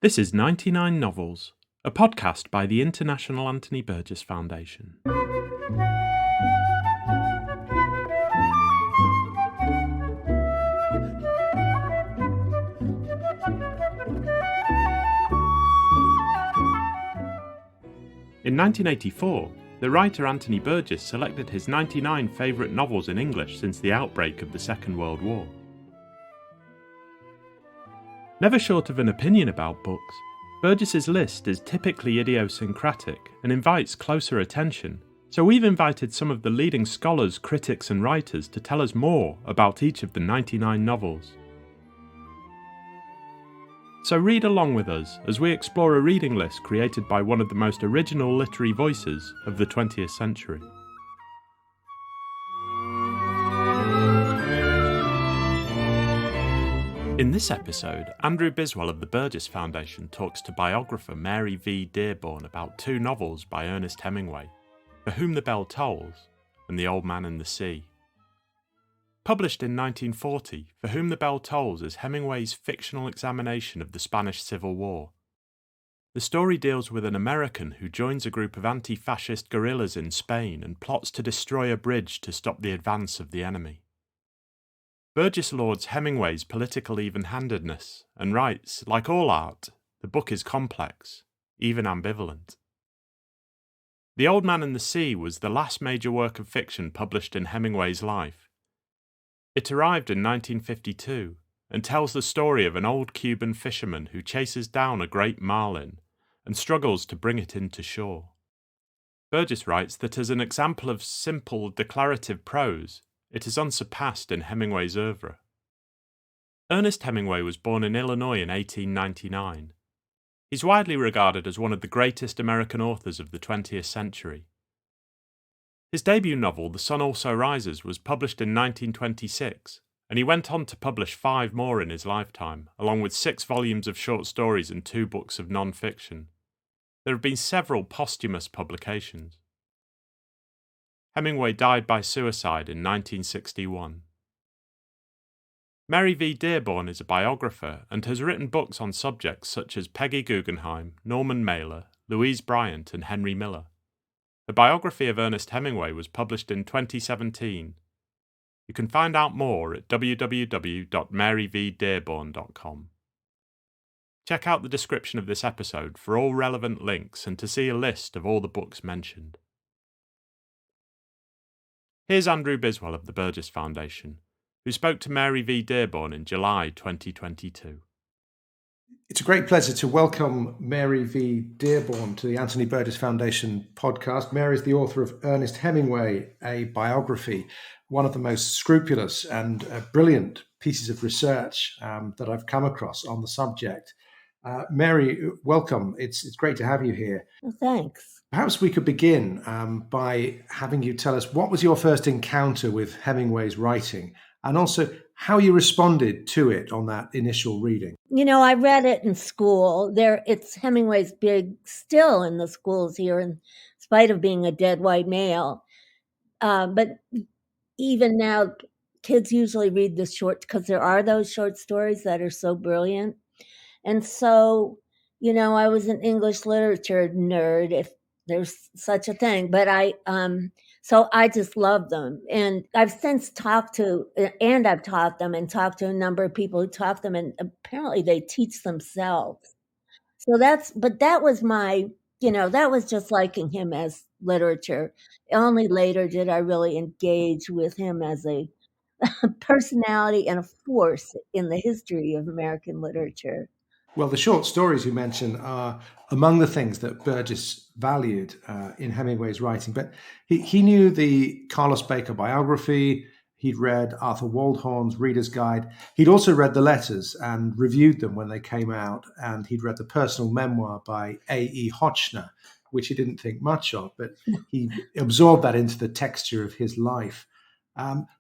This is 99 Novels, a podcast by the International Anthony Burgess Foundation. In 1984, the writer Anthony Burgess selected his 99 favourite novels in English since the outbreak of the Second World War. Never short of an opinion about books, Burgess's list is typically idiosyncratic and invites closer attention, so we've invited some of the leading scholars, critics and writers to tell us more about each of the 99 novels. So read along with us as we explore a reading list created by one of the most original literary voices of the 20th century. In this episode, Andrew Biswell of the Burgess Foundation talks to biographer Mary V Dearborn about two novels by Ernest Hemingway, For Whom the Bell Tolls and The Old Man and the Sea. Published in 1940, For Whom the Bell Tolls is Hemingway's fictional examination of the Spanish Civil War. The story deals with an American who joins a group of anti-fascist guerrillas in Spain and plots to destroy a bridge to stop the advance of the enemy. Burgess lauds Hemingway's political even-handedness and writes, like all art, the book is complex, even ambivalent. The Old Man and the Sea was the last major work of fiction published in Hemingway's life. It arrived in 1952 and tells the story of an old Cuban fisherman who chases down a great marlin and struggles to bring it into shore. Burgess writes that as an example of simple declarative prose, it is unsurpassed in Hemingway's oeuvre. Ernest Hemingway was born in Illinois in 1899. He's widely regarded as one of the greatest American authors of the 20th century. His debut novel, The Sun Also Rises, was published in 1926, and he went on to publish 5 more in his lifetime, along with 6 volumes of short stories and 2 books of non-fiction. There have been several posthumous publications. Hemingway died by suicide in 1961. Mary V Dearborn is a biographer and has written books on subjects such as Peggy Guggenheim, Norman Mailer, Louise Bryant and Henry Miller. The biography of Ernest Hemingway was published in 2017. You can find out more at www.maryvdearborn.com. Check out the description of this episode for all relevant links and to see a list of all the books mentioned. Here's Andrew Biswell of the Burgess Foundation, who spoke to Mary V Dearborn in July 2022. It's a great pleasure to welcome Mary V Dearborn to the Anthony Burgess Foundation podcast. Mary is the author of Ernest Hemingway, a biography, one of the most scrupulous and brilliant pieces of research that I've come across on the subject. Mary, welcome. It's great to have you here. Well, thanks. Perhaps we could begin by having you tell us what was your first encounter with Hemingway's writing and also how you responded to it on that initial reading. You know, I read it in school. It's Hemingway's big still in the schools here in spite of being a dead white male. But even now, kids usually read the short because there are those short stories that are so brilliant. And so, you know, I was an English literature nerd, if there's such a thing, but so I just love them. And I've since I've taught them and talked to a number of people who taught them, and apparently they teach themselves. So that was that was just liking him as literature. Only later did I really engage with him as a personality and a force in the history of American literature. Well, the short stories you mentioned are among the things that Burgess valued in Hemingway's writing. But he knew the Carlos Baker biography. He'd read Arthur Waldhorn's Reader's Guide. He'd also read the letters and reviewed them when they came out. And he'd read the personal memoir by A.E. Hotchner, which he didn't think much of, but he absorbed that into the texture of his life.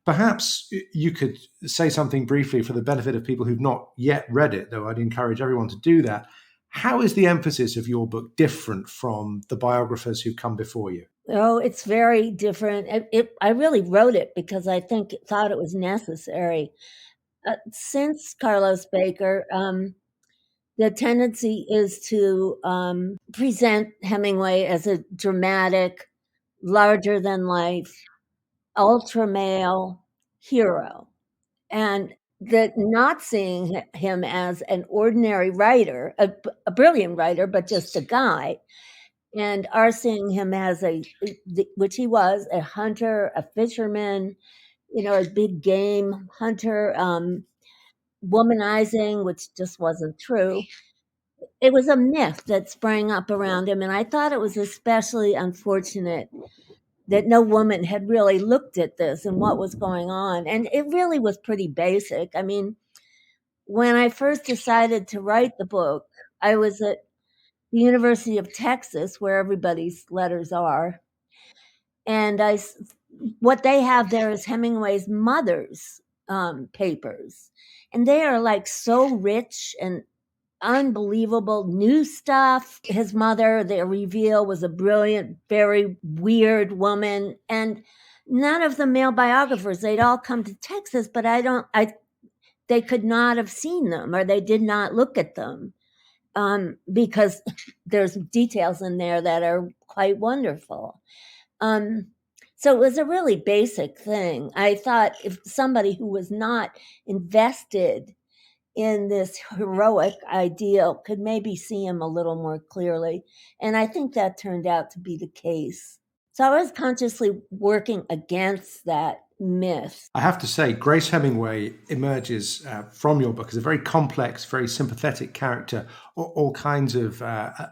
Perhaps you could say something briefly for the benefit of people who've not yet read it, though I'd encourage everyone to do that. How is the emphasis of your book different from the biographers who come before you? Oh, it's very different. I really wrote it because I thought it was necessary. Since Carlos Baker, the tendency is to present Hemingway as a dramatic, larger than life, ultra male hero, and that not seeing him as an ordinary writer, a brilliant writer, but just a guy, and are seeing him as which he was, a hunter, a fisherman, a big game hunter, womanizing, which just wasn't true. It was a myth that sprang up around him, and I thought it was especially unfortunate that no woman had really looked at this and what was going on. And it really was pretty basic. I mean, when I first decided to write the book, I was at the University of Texas, where everybody's letters are. And what they have there is Hemingway's mother's papers. And they are like so rich and unbelievable new stuff. His mother, they reveal, was a brilliant, very weird woman. And none of the male biographers, they'd all come to Texas, but they could not have seen them, or they did not look at them, because there's details in there that are quite wonderful. So it was a really basic thing. I thought if somebody who was not invested in this heroic ideal could maybe see him a little more clearly. And I think that turned out to be the case. So I was consciously working against that myth. I have to say, Grace Hemingway emerges from your book as a very complex, very sympathetic character, all kinds of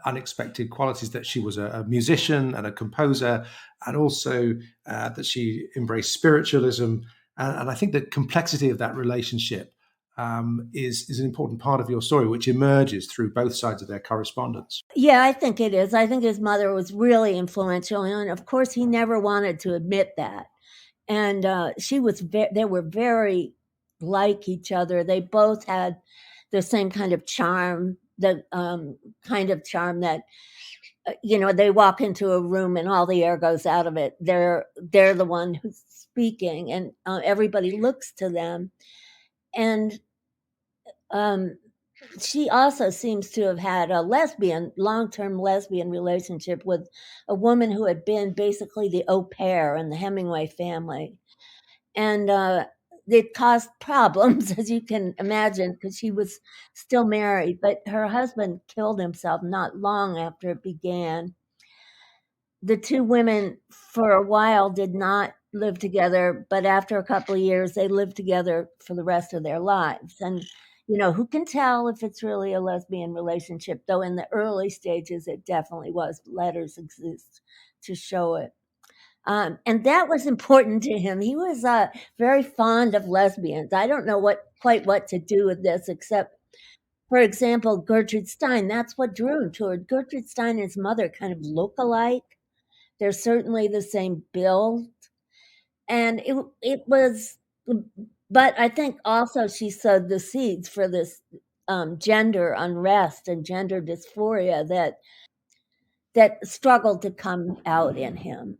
unexpected qualities, that she was a musician and a composer, and also that she embraced spiritualism. And I think the complexity of that relationship is an important part of your story, which emerges through both sides of their correspondence. Yeah, I think it is. I think his mother was really influential. And of course, he never wanted to admit that. And they were very like each other. They both had the same kind of charm, the kind of charm that, they walk into a room and all the air goes out of it. They're the one who's speaking, and everybody looks to them. And she also seems to have had a long-term lesbian relationship with a woman who had been basically the au pair in the Hemingway family. And it caused problems, as you can imagine, because she was still married, but her husband killed himself not long after it began. The two women for a while did not live together, but after a couple of years, they lived together for the rest of their lives. And who can tell if it's really a lesbian relationship, though in the early stages, it definitely was. Letters exist to show it. And that was important to him. He was very fond of lesbians. I don't know quite what to do with this, except, for example, Gertrude Stein. That's what drew him to her. Gertrude Stein and his mother kind of look alike. They're certainly the same build. And it was... But I think also she sowed the seeds for this gender unrest and gender dysphoria that struggled to come out in him.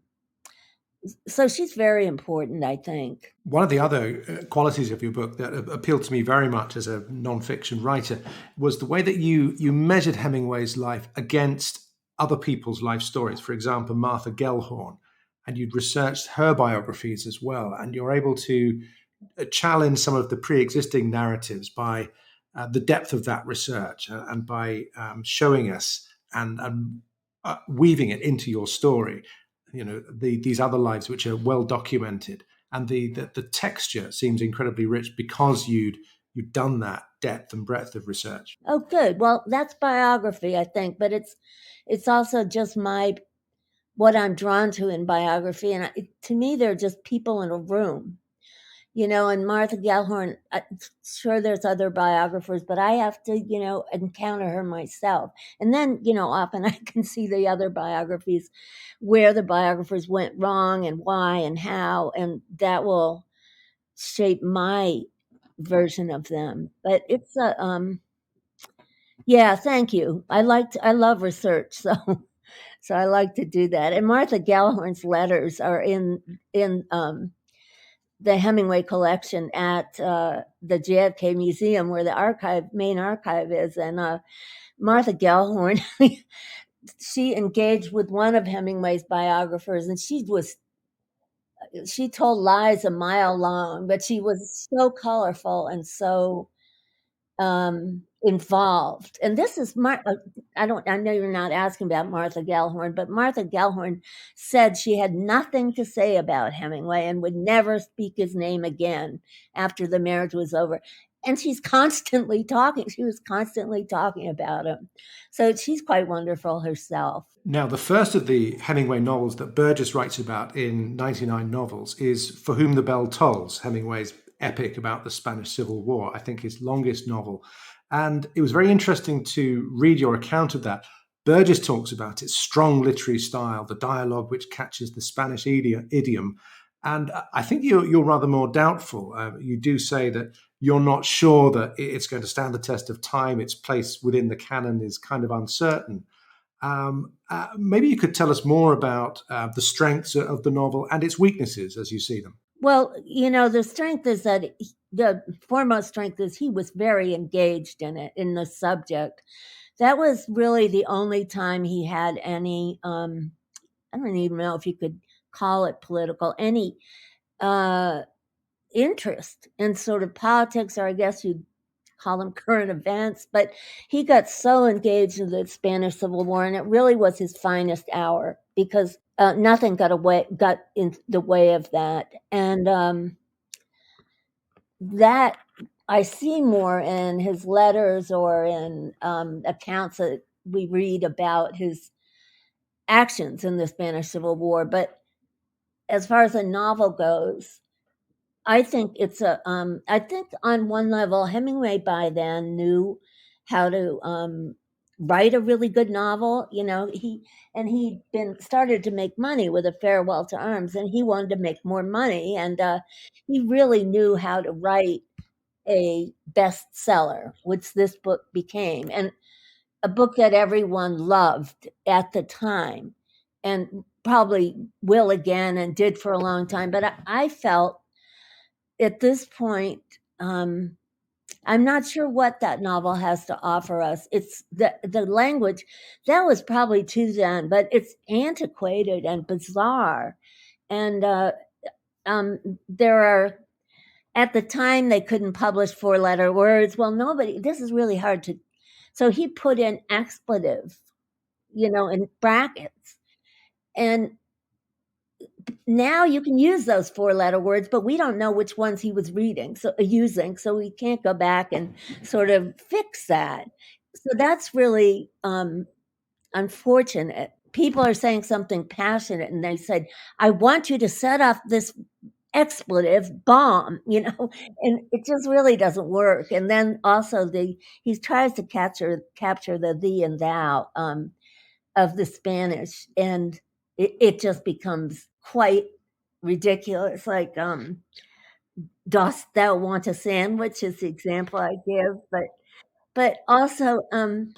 So she's very important, I think. One of the other qualities of your book that appealed to me very much as a nonfiction writer was the way that you measured Hemingway's life against other people's life stories. For example, Martha Gellhorn, and you'd researched her biographies as well, and you're able to challenge some of the pre-existing narratives by the depth of that research and by showing us and weaving it into your story, these other lives which are well documented, and the texture seems incredibly rich because you'd done that depth and breadth of research. Oh, good. Well, that's biography, I think, but it's also just what I'm drawn to in biography, and to me, they're just people in a room. And Martha Gellhorn, sure, there's other biographers, but I have to, encounter her myself. And then, often I can see the other biographies where the biographers went wrong and why and how, and that will shape my version of them. But it's yeah, thank you. I love research, so I like to do that. And Martha Gellhorn's letters are in the Hemingway collection at the JFK Museum, where the main archive is, and Martha Gellhorn, she engaged with one of Hemingway's biographers, and she told lies a mile long, but she was so colorful and so involved. And this is I know you're not asking about Martha Gellhorn, but Martha Gellhorn said she had nothing to say about Hemingway and would never speak his name again after the marriage was over. And she was constantly talking about him. So she's quite wonderful herself. Now, the first of the Hemingway novels that Burgess writes about in 99 novels is For Whom the Bell Tolls, Hemingway's epic about the Spanish Civil War, I think his longest novel. And it was very interesting to read your account of that. Burgess talks about its strong literary style, the dialogue which catches the Spanish idiom. And I think you're rather more doubtful. You do say that you're not sure that it's going to stand the test of time. Its place within the canon is kind of uncertain. Maybe you could tell us more about the strengths of the novel and its weaknesses as you see them. Well, the strength is that the foremost strength is he was very engaged in it, in the subject. That was really the only time he had any, I don't even know if you could call it political, any interest in sort of politics, or I guess you'd call them current events. But he got so engaged in the Spanish Civil War, and it really was his finest hour, because nothing got in the way of that. And that I see more in his letters or in accounts that we read about his actions in the Spanish Civil War. But as far as a novel goes, I think I think on one level, Hemingway by then knew how to write a really good novel. He'd been started to make money with A Farewell to Arms, and he wanted to make more money, and he really knew how to write a bestseller, which this book became, and a book that everyone loved at the time, and probably will again, and did for a long time. But I felt at this point, I'm not sure what that novel has to offer us. It's the language that was probably too then, but it's antiquated and bizarre. And there are, at the time, they couldn't publish 4-letter words. Well, this is really hard to, so he put in expletive, in brackets. And now you can use those 4-letter words, but we don't know which ones he was using, so we can't go back and sort of fix that. So that's really unfortunate. People are saying something passionate, and they said, I want you to set off this expletive bomb, and it just really doesn't work. And then also he tries to capture the thee and thou of the Spanish, and it just becomes quite ridiculous. Like, dost thou want a sandwich is the example I give, but also I'm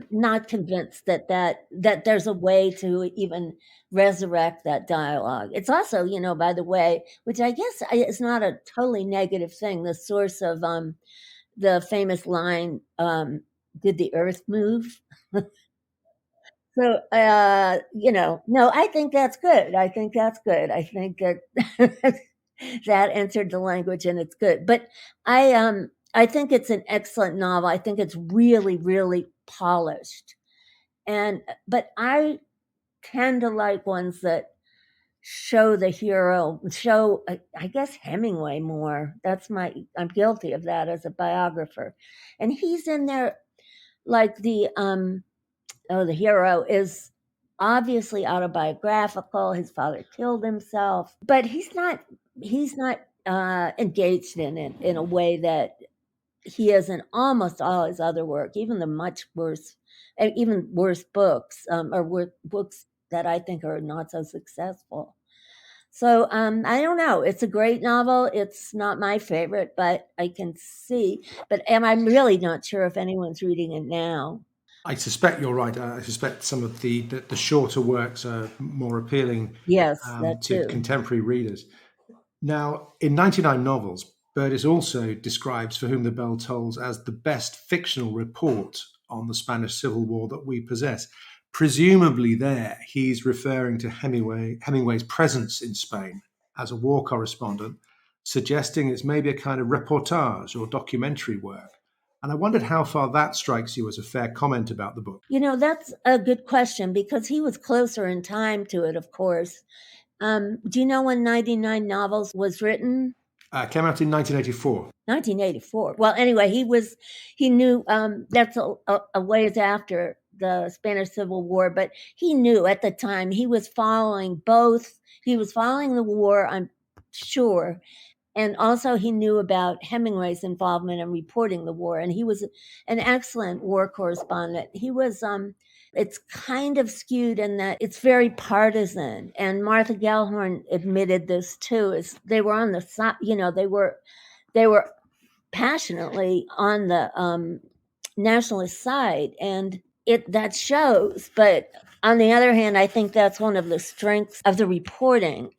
not convinced that there's a way to even resurrect that dialogue. It's also, by the way, which I guess is not a totally negative thing, the source of the famous line, did the earth move? So, no, I think that's good. I think that that entered the language, and it's good. But I think it's an excellent novel. I think it's really, really polished. But I tend to like ones that show the hero, I guess, Hemingway more. I'm guilty of that as a biographer. And he's in there like the hero is obviously autobiographical. His father killed himself, but he's not engaged in it in a way that he is in almost all his other work, even even worse books, or books that I think are not so successful. So I don't know. It's a great novel. It's not my favorite, but I can see. And I'm really not sure if anyone's reading it now. I suspect you're right. I suspect some of the shorter works are more appealing Yes, to contemporary readers. Now, in 99 novels, Burgess also describes For Whom the Bell Tolls as the best fictional report on the Spanish Civil War that we possess. Presumably, there he's referring to Hemingway's presence in Spain as a war correspondent, suggesting it's maybe a kind of reportage or documentary work. And I wondered how far that strikes you as a fair comment about the book. That's a good question because he was closer in time to it, of course. Do you know when 99 Novels was written? Came out in 1984. 1984. Well, anyway, he knew that's a ways after the Spanish Civil War, but he knew at the time he was following both. He was following the war, I'm sure, and also he knew about Hemingway's involvement in reporting the war, and he was an excellent war correspondent. He was it's kind of skewed in that it's very partisan, and Martha Gellhorn admitted this too. Is they were on the side, they were passionately on the nationalist side, and that shows. But on the other hand, I think that's one of the strengths of the reporting.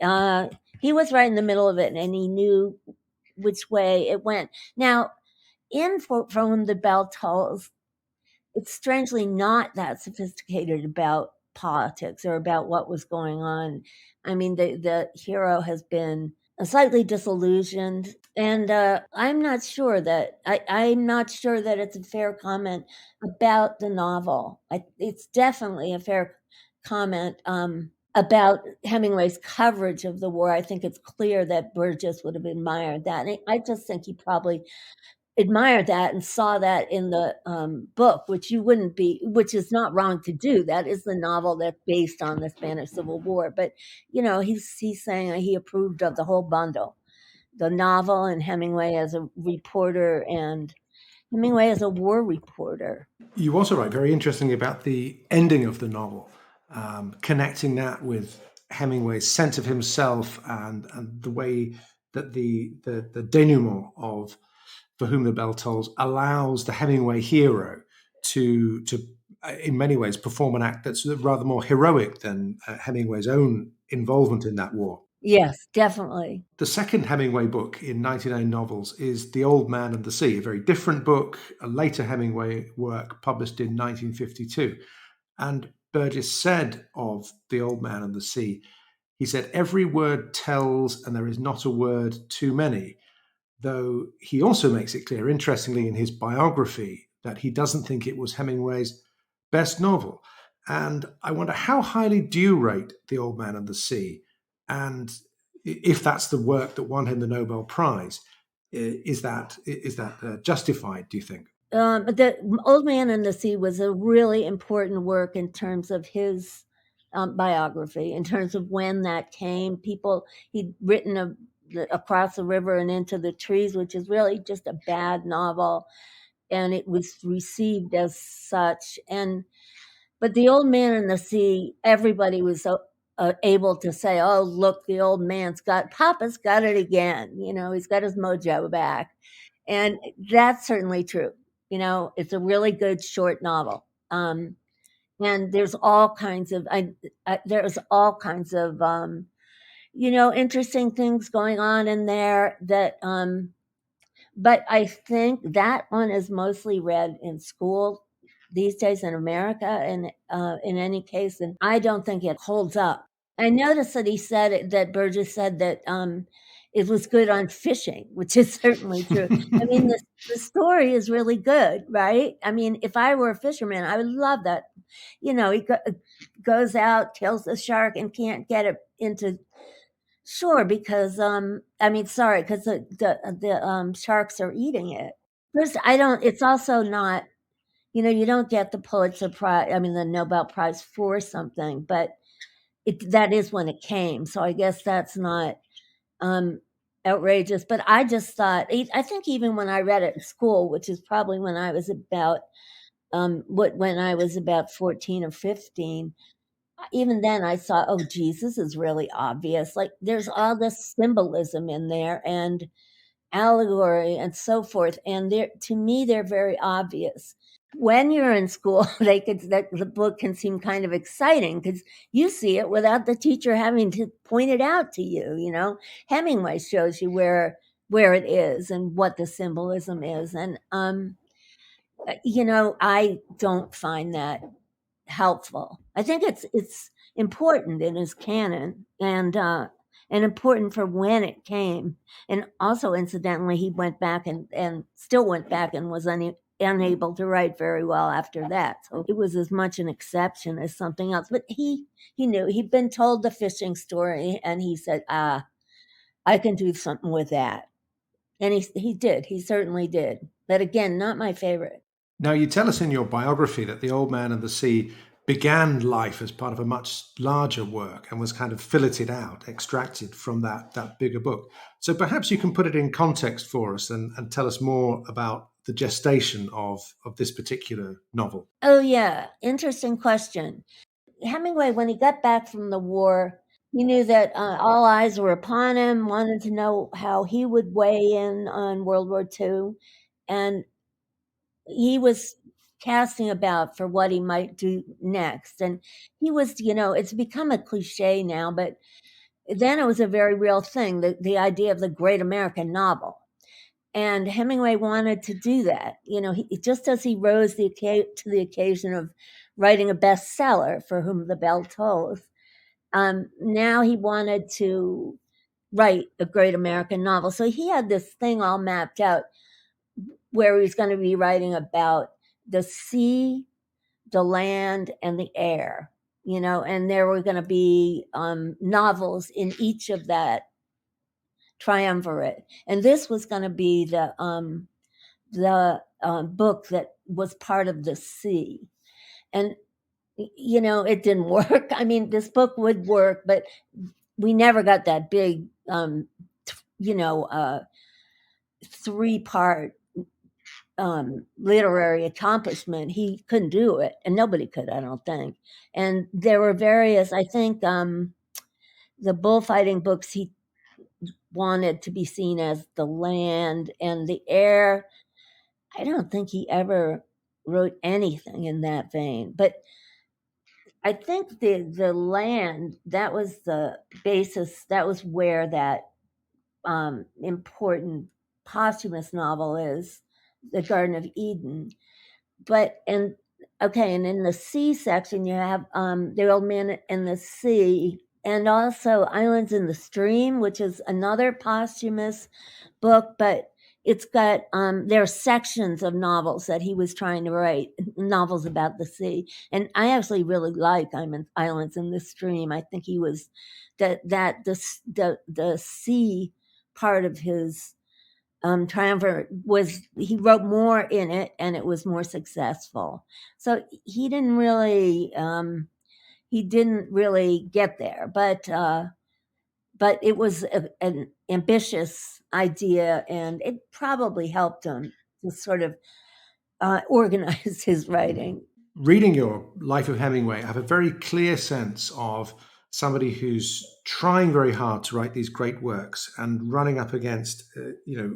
He was right in the middle of it, and he knew which way it went. Now, in For Whom the Bell Tolls, it's strangely not that sophisticated about politics or about what was going on. I mean, the hero has been slightly disillusioned, and I'm not sure that it's a fair comment about the novel. It's definitely a fair comment about Hemingway's coverage of the war. I think it's clear that Burgess would have admired that. And I just think he probably admired that and saw that in the book, which is not wrong to do. That is the novel that's based on the Spanish Civil War. But, he's saying he approved of the whole bundle, the novel and Hemingway as a reporter and Hemingway as a war reporter. You also write very interestingly about the ending of the novel, connecting that with Hemingway's sense of himself and the way that the denouement of For Whom the Bell Tolls allows the Hemingway hero to in many ways perform an act that's rather more heroic than Hemingway's own involvement in that war. Yes, definitely. The second Hemingway book in 99 novels is The Old Man and the Sea, a very different book, a later Hemingway work published in 1952. And Burgess said of The Old Man and the Sea, he said, "Every word tells, and there is not a word too many." Though he also makes it clear, interestingly, in his biography, that he doesn't think it was Hemingway's best novel. And I wonder, how highly do you rate The Old Man and the Sea? And if that's the work that won him the Nobel Prize, is that justified, do you think? The Old Man and the Sea was a really important work in terms of his biography, in terms of when that came. He'd written Across the River and Into the Trees, which is really just a bad novel, and it was received as such. But The Old Man and the Sea, everybody was able to say, "Oh, look, the old man's Papa's got it again. He's got his mojo back," and that's certainly true. It's a really good short novel, and there's all kinds of interesting things going on in there that. But I think that one is mostly read in school these days in America, and in any case, and I don't think it holds up. I noticed that Burgess said that it was good on fishing, which is certainly true. I mean, the story is really good, right? I mean, if I were a fisherman, I would love that. He goes out, kills the shark, and can't get it into shore because because the sharks are eating it. First, I don't. It's also not. You don't get the Pulitzer Prize. I mean, the Nobel Prize for something, but that is when it came. So I guess that's not outrageous. But I just thought. I think even when I read it in school, which is probably when I was about when I was about 14 or 15. Even then I thought, oh, Jesus is really obvious. Like there's all this symbolism in there and allegory and so forth. And to me, they're very obvious. when you're in school, the book can seem kind of exciting because you see it without the teacher having to point it out to you. You know, Hemingway shows you where it is and what the symbolism is, and I don't find that helpful. I think it's important in his canon and important for when it came. And also, incidentally, he went back and still went back and was unable to write very well after that. So it was as much an exception as something else. But he knew he'd been told the fishing story, and he said, I can do something with that. And he did. He certainly did. But again, not my favorite. Now, you tell us in your biography that The Old Man and the Sea began life as part of a much larger work and was kind of filleted out, extracted from that bigger book. So perhaps you can put it in context for us and tell us more about the gestation of this particular novel. Oh, yeah. Interesting question. Hemingway, when he got back from the war, he knew that all eyes were upon him, wanted to know how he would weigh in on World War II. And he was casting about for what he might do next. And he was, it's become a cliche now, but then it was a very real thing, the idea of the great American novel. And Hemingway wanted to do that. Just as he rose to the occasion of writing a bestseller, For Whom the Bell Tolls, now he wanted to write a great American novel. So he had this thing all mapped out where he was going to be writing about the sea, the land, and the air, and there were going to be novels in each of that triumvirate. And this was going to be the book that was part of the sea. And, it didn't work. I mean, this book would work, but we never got that big, 3-part literary accomplishment. He couldn't do it, and nobody could, I don't think. And there were various, I think, the bullfighting books he wanted to be seen as the land, and the air, I don't think he ever wrote anything in that vein. But I think the land, that was the basis, that was where that important posthumous novel is, The Garden of Eden. And in the sea section, you have The Old Man and the Sea, and also Islands in the Stream, which is another posthumous book, but it's got, there are sections of novels that he was trying to write, novels about the sea. And I actually really like Islands in the Stream. I think he was, the sea part of his triumvirate was, he wrote more in it and it was more successful. So he didn't really get there, but it was an ambitious idea, and it probably helped him to sort of organize his writing. Reading your Life of Hemingway, I have a very clear sense of somebody who's trying very hard to write these great works and running up against,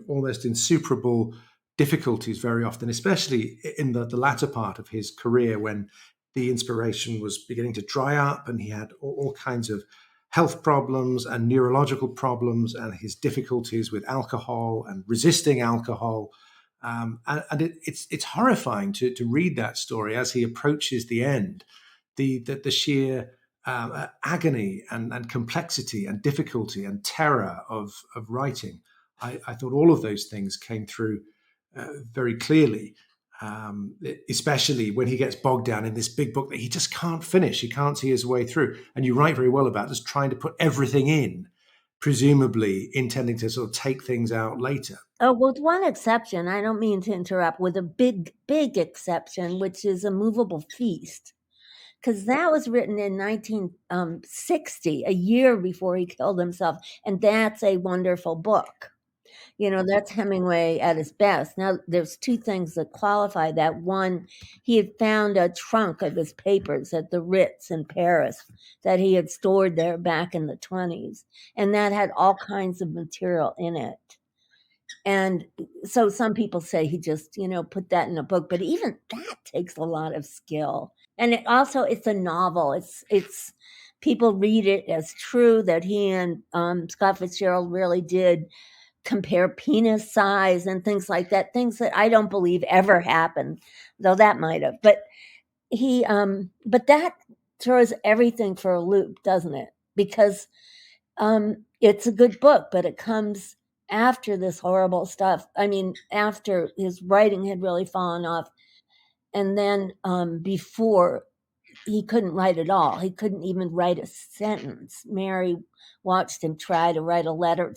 almost insuperable difficulties very often, especially in the latter part of his career when the inspiration was beginning to dry up and he had all kinds of health problems and neurological problems and his difficulties with alcohol and resisting alcohol. And it's horrifying to read that story as he approaches the end, the sheer agony and complexity and difficulty and terror of writing. I thought all of those things came through very clearly, especially when he gets bogged down in this big book that he just can't finish. He can't see his way through. And you write very well about just trying to put everything in, presumably intending to sort of take things out later. Oh, with one exception, I don't mean to interrupt, with a big exception, which is A Movable Feast, because that was written in 1960, a year before he killed himself, and that's a wonderful book. That's Hemingway at his best. Now, there's two things that qualify that. One, he had found a trunk of his papers at the Ritz in Paris that he had stored there back in the 1920s, and that had all kinds of material in it. And so some people say he just, put that in a book, but even that takes a lot of skill. And it's a novel. It's people read it as true that he and Scott Fitzgerald really did compare penis size and things like that, things that I don't believe ever happened, though that might have. But but that throws everything for a loop, doesn't it? Because it's a good book, but it comes after this horrible stuff. I mean, after his writing had really fallen off, and then before he couldn't write at all. He couldn't even write a sentence. Mary watched him try to write a letter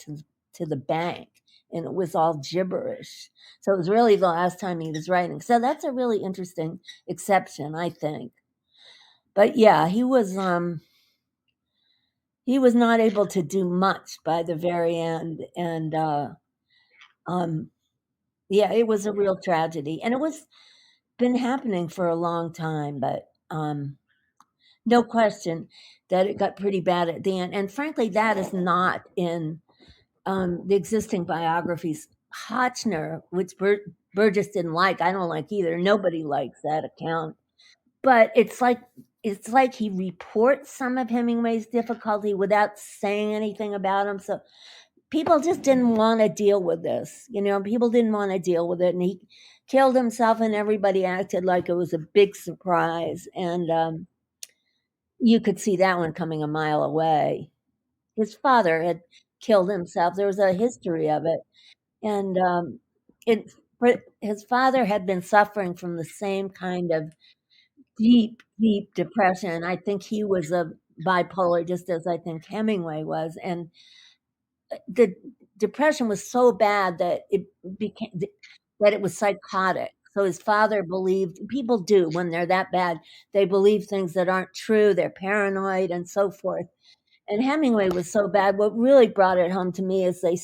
to the bank, and it was all gibberish. So it was really the last time he was writing. So that's a really interesting exception, I think. But yeah, he was not able to do much by the very end, and yeah, it was a real tragedy, and it was been happening for a long time, but no question that it got pretty bad at the end. And frankly, that is not in the existing biographies. Hotchner, which Burgess didn't like, I don't like either. Nobody likes that account. But it's like he reports some of Hemingway's difficulty without saying anything about him. So people just didn't want to deal with this. People didn't want to deal with it. And he killed himself, and everybody acted like it was a big surprise. And you could see that one coming a mile away. His father had killed himself. There was a history of it. And his father had been suffering from the same kind of deep, deep depression. I think he was a bipolar, just as I think Hemingway was. And the depression was so bad that it was psychotic. So his father believed, people do when they're that bad, they believe things that aren't true, they're paranoid and so forth. And Hemingway was so bad. What really brought it home to me is they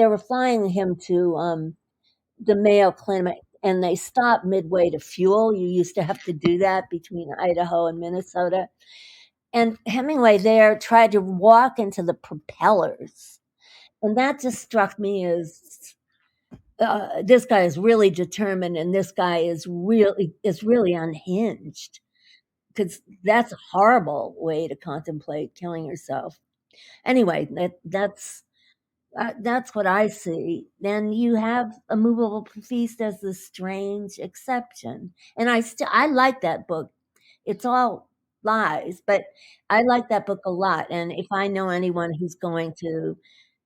were flying him to the Mayo Clinic, and they stopped midway to fuel. You used to have to do that between Idaho and Minnesota. And Hemingway there tried to walk into the propellers. And that just struck me as this guy is really determined, and this guy is really unhinged, because that's a horrible way to contemplate killing yourself. Anyway, that's what I see. Then you have A Movable Feast as the strange exception, and I like that book. It's all lies, but I like that book a lot. And if I know anyone who's going to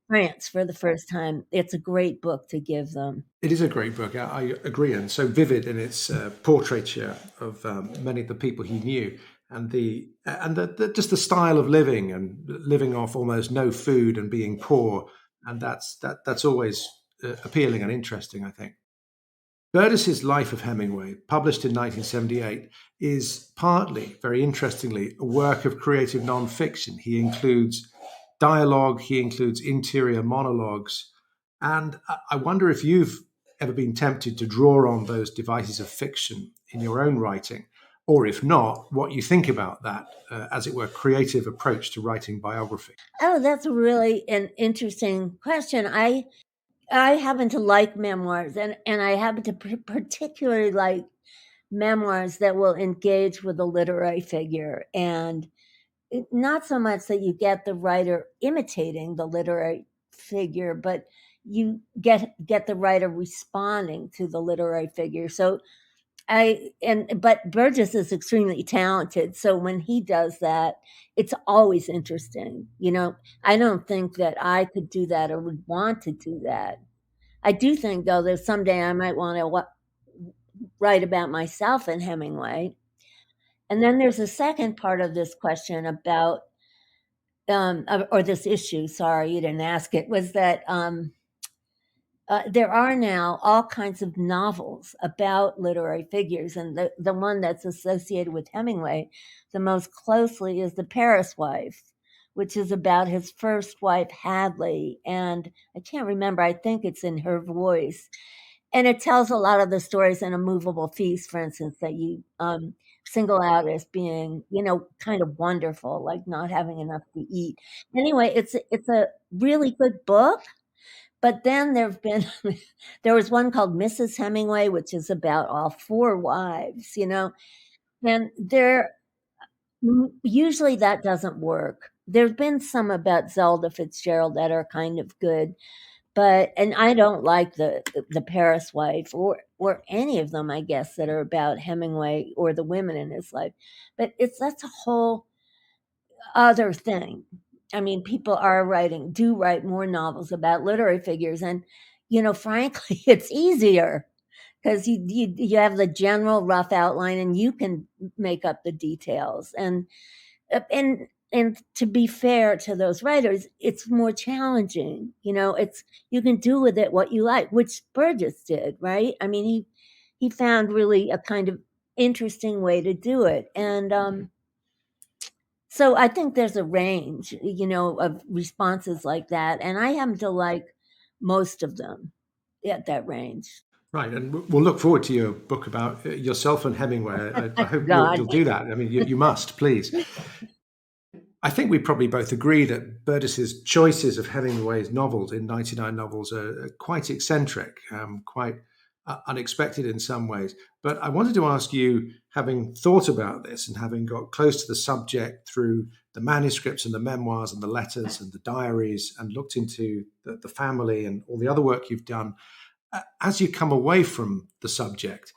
France for the first time, it's a great book to give them. It is a great book. I agree, and so vivid in its portraiture of many of the people he knew, and just the style of living, and living off almost no food and being poor, and that's always appealing and interesting, I think. Burgess's Life of Hemingway, published in 1978, is partly, very interestingly, a work of creative nonfiction. He includes dialogue, he includes interior monologues, and I wonder if you've ever been tempted to draw on those devices of fiction in your own writing, or if not, what you think about that, as it were, creative approach to writing biography. Oh, that's really an interesting question. I happen to like memoirs, and I happen to particularly like memoirs that will engage with a literary figure, and not so much that you get the writer imitating the literary figure, but you get the writer responding to the literary figure. So but Burgess is extremely talented, so when he does that, it's always interesting. I don't think that I could do that or would want to do that. I do think, though, that someday I might want to write about myself in Hemingway. And then there's a second part of this question about, or this issue, sorry, you didn't ask it, was that there are now all kinds of novels about literary figures, and the one that's associated with Hemingway the most closely is The Paris Wife, which is about his first wife, Hadley, and I can't remember, I think it's in her voice. And it tells a lot of the stories in A Movable Feast, for instance, that you single out as being, kind of wonderful, like not having enough to eat. Anyway, it's a really good book, But then there was one called Mrs. Hemingway, which is about all 4 wives, and usually that doesn't work. There's been some about Zelda Fitzgerald that are kind of good, and I don't like the Paris wife or any of them, I guess, that are about Hemingway or the women in his life. But that's a whole other thing. I mean, people do write more novels about literary figures, and frankly, it's easier because you have the general rough outline, and you can make up the details. And to be fair to those writers, it's more challenging. You can do with it what you like, which Burgess did, right? I mean, he found really a kind of interesting way to do it, and so I think there's a range, of responses like that, and I happen to like most of them at that range. Right, and we'll look forward to your book about yourself and Hemingway. I hope you'll God. do that. I mean, you must, please. I think we probably both agree that Burgess's choices of Hemingway's novels in 99 novels are quite eccentric, quite unexpected in some ways. But I wanted to ask you, having thought about this and having got close to the subject through the manuscripts and the memoirs and the letters and the diaries, and looked into the family and all the other work you've done, as you come away from the subject,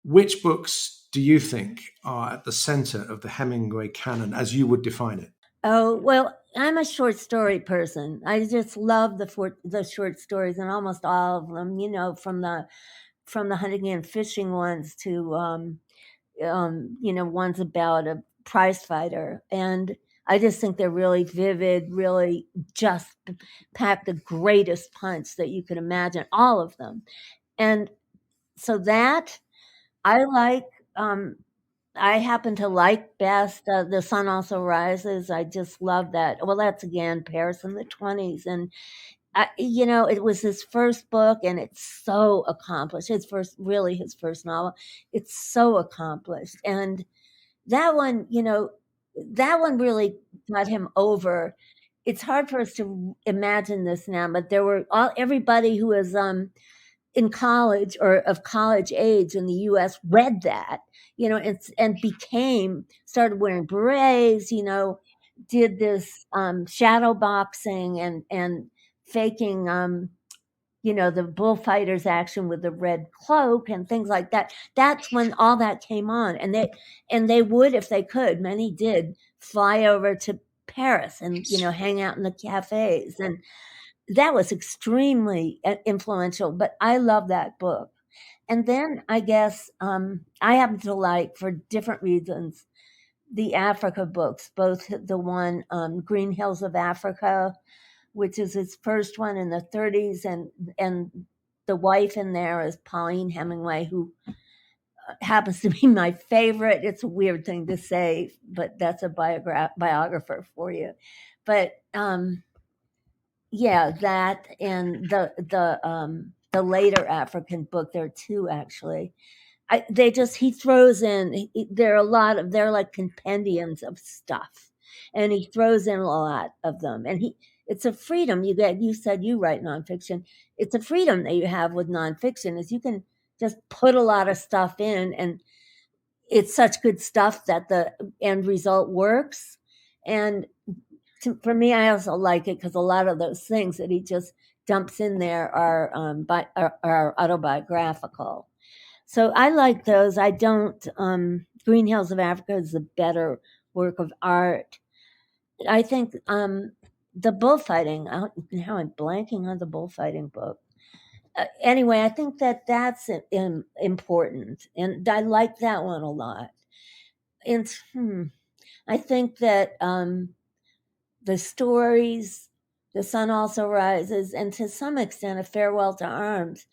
which books do you think are at the center of the Hemingway canon as you would define it? Oh, well, I'm a short story person. I just love the short stories, and almost all of them, from the hunting and fishing ones to ones about a prize fighter. And I just think they're really vivid, really just pack the greatest punch that you could imagine, all of them. And so that I like, I happen to like best The Sun Also Rises. I just love that. Well, that's again Paris in the 20s. And it was his first book, and it's so accomplished. His first novel. It's so accomplished, and that one, really got him over. It's hard for us to imagine this now, but everybody who was in college or of college age in the U.S. read that, and started wearing berets, did this shadow boxing and faking, the bullfighters action with the red cloak and things like that. That's when all that came on, and they would, if they could, many did fly over to Paris and hang out in the cafes, and that was extremely influential. But I love that book. And then I guess I happen to like, for different reasons, the Africa books, both the one Green Hills of Africa, which is his first one in the 30s, and the wife in there is Pauline Hemingway, who happens to be my favorite. It's a weird thing to say, but that's a biographer for you. But yeah, that and the later African book. There are two actually. He throws in. They're like compendiums of stuff, and he throws in a lot of them. And it's a freedom you get. You said you write nonfiction. It's a freedom that you have with nonfiction, is you can just put a lot of stuff in, and it's such good stuff that the end result works. And for me, I also like it because a lot of those things that he just dumps in there are autobiographical. So I like those. I don't. Green Hills of Africa is a better work of art. I think the bullfighting. Now I'm blanking on the bullfighting book. Anyway, I think that's important, and I like that one a lot. And I think that the stories, The Sun Also Rises, and to some extent, A Farewell to Arms,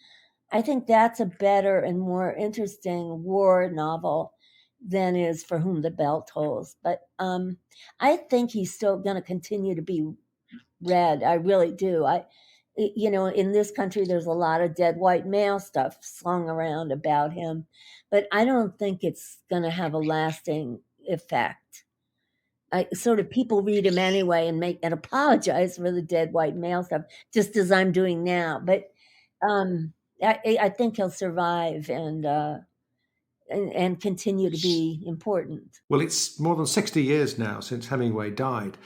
I think that's a better and more interesting war novel than is For Whom the Bell Tolls. But I think he's still going to continue to be read. I really do. In this country, there's a lot of dead white male stuff slung around about him, but I don't think it's going to have a lasting effect. people read him anyway and apologize for the dead white male stuff, just as I'm doing now. But I think he'll survive and continue to be important. Well, it's more than 60 years now since Hemingway died.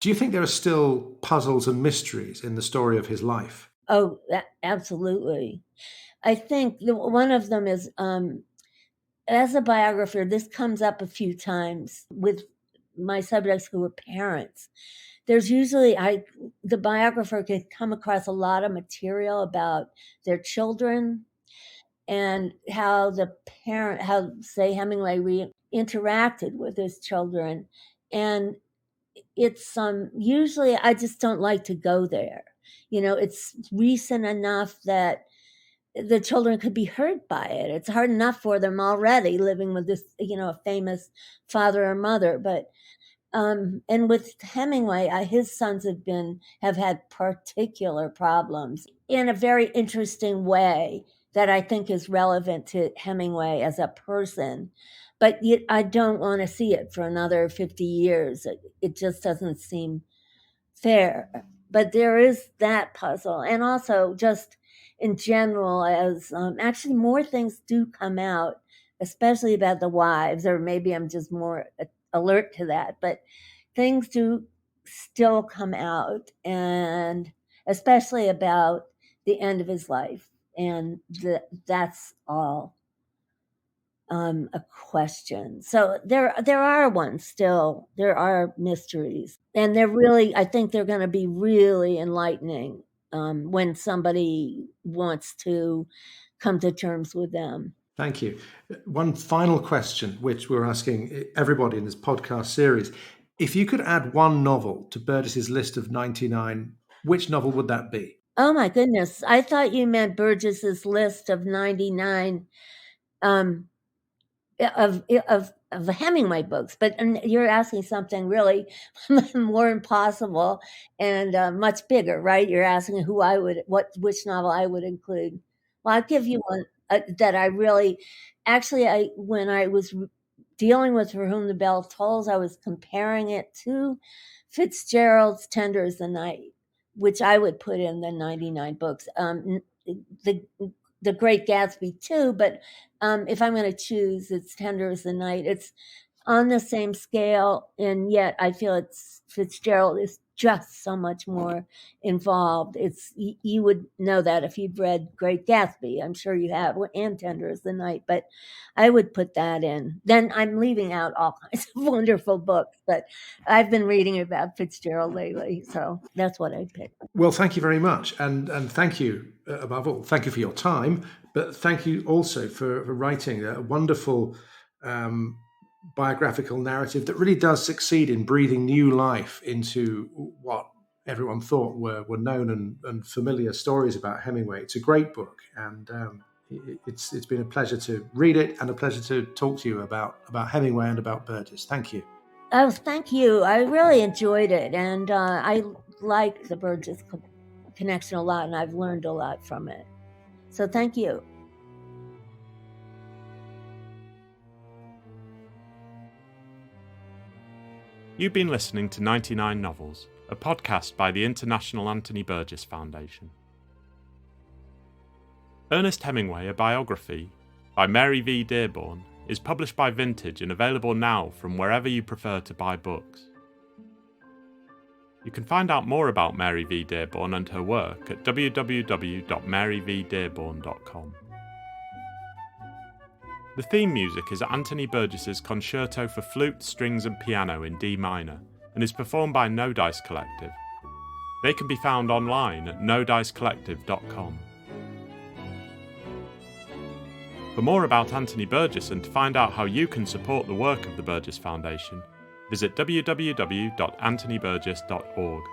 Do you think there are still puzzles and mysteries in the story of his life? Oh, absolutely. I think one of them is, as a biographer, this comes up a few times with my subjects who are parents. There's usually, the biographer can come across a lot of material about their children and how say Hemingway interacted with his children. And it's usually I just don't like to go there. It's recent enough that the children could be hurt by it. It's hard enough for them already living with this, a famous father or mother. But and with Hemingway, his sons have had particular problems in a very interesting way that I think is relevant to Hemingway as a person. But I don't want to see it for another 50 years. It just doesn't seem fair. But there is that puzzle. And also just in general, as actually more things do come out, especially about the wives, or maybe I'm just more alert to that. But things do still come out, and especially about the end of his life. And that's all a question. So there are ones still. There are mysteries, and I think they're going to be really enlightening when somebody wants to come to terms with them. Thank you. One final question, which we're asking everybody in this podcast series. If you could add one novel to Burgess's list of 99, which novel would that be? Oh my goodness. I thought you meant Burgess's list of 99 of the Hemingway books, but you're asking something really more impossible and much bigger, right? You're asking which novel I would include. Well, I'll give you one that I really, actually, when I was dealing with For Whom the Bell Tolls, I was comparing it to Fitzgerald's Tender as the Night, which I would put in the 99 books. The Great Gatsby too, but if I'm going to choose, it's Tender as the Night. It's on the same scale, and yet I feel Fitzgerald is just so much more involved. You would know that if you've read Great Gatsby. I'm sure you have, and Tender as the Night, but I would put that in. Then I'm leaving out all kinds of wonderful books, but I've been reading about Fitzgerald lately, so that's what I picked. Well, thank you very much, and thank you above all. Thank you for your time, but thank you also for writing a wonderful biographical narrative that really does succeed in breathing new life into what everyone thought were known and familiar stories about Hemingway. It's a great book, and it's been a pleasure to read it and a pleasure to talk to you about Hemingway and about Burgess. Thank you. Oh, thank you. I really enjoyed it, and I like the Burgess connection a lot, and I've learned a lot from it. So thank you. You've been listening to 99 Novels, a podcast by the International Anthony Burgess Foundation. Ernest Hemingway, a biography, by Mary V Dearborn, is published by Vintage and available now from wherever you prefer to buy books. You can find out more about Mary V Dearborn and her work at www.maryvdearborn.com. The theme music is Anthony Burgess's Concerto for Flute, Strings and Piano in D minor and is performed by No Dice Collective. They can be found online at nodicecollective.com. For more about Anthony Burgess and to find out how you can support the work of the Burgess Foundation, visit www.anthonyburgess.org.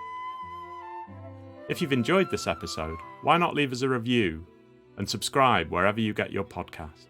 If you've enjoyed this episode, why not leave us a review and subscribe wherever you get your podcasts.